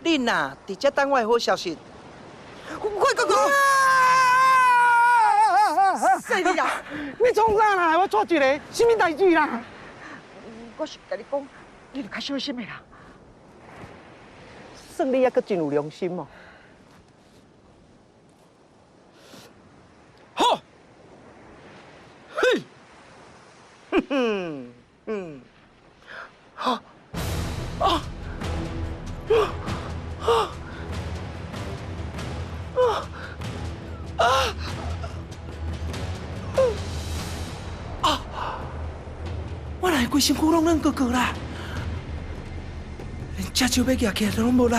恁呐，直接等我的好消息。快哥哥！细你啦！你创啥啦？我抓一个，什么代志啦？我是甲你讲，你着较小心的啦。算你还阁真有良心哦。好，嘿，哼哼，嗯，好，啊，我哪会规身躯拢软gorgor啦，连只手要举起来都拢无力。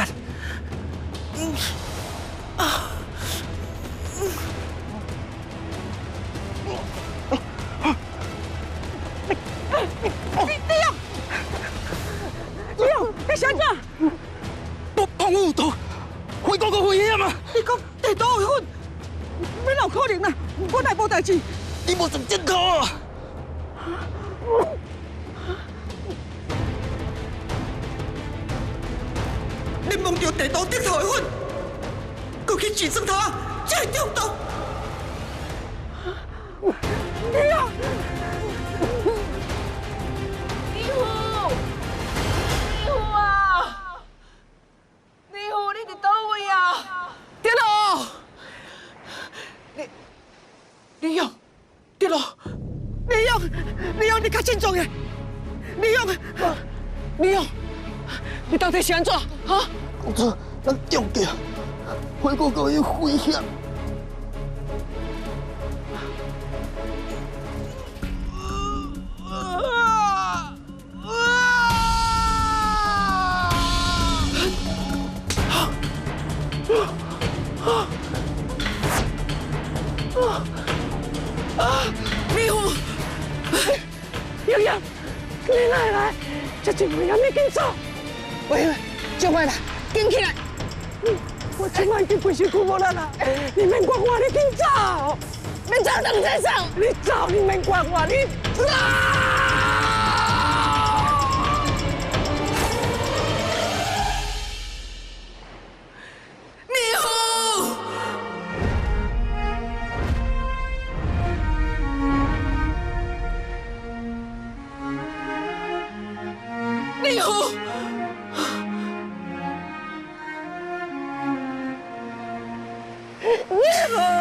李勇，你想啥？碰有毒，回国个危险啊！你讲地刀会混，你哪有可能啊？我来无代志。你无算正头啊！你摸到地刀顶头的粉，搁去治算他，这会中毒。李勇，李虎，李虎啊！李虎，你伫倒位啊？跌落！李勇，跌落！李勇，你较慎重诶！李勇，你到底是安怎？哈？公主，咱中着，回国个有危险。李虎，洋洋，你来，这真危险，你紧走！喂，小坏啦，紧起来！我今晚已经规身躯无力啦，你免管我，你紧走！你走等先生。你走，你免管我，你走！李虎，李虎。李虎。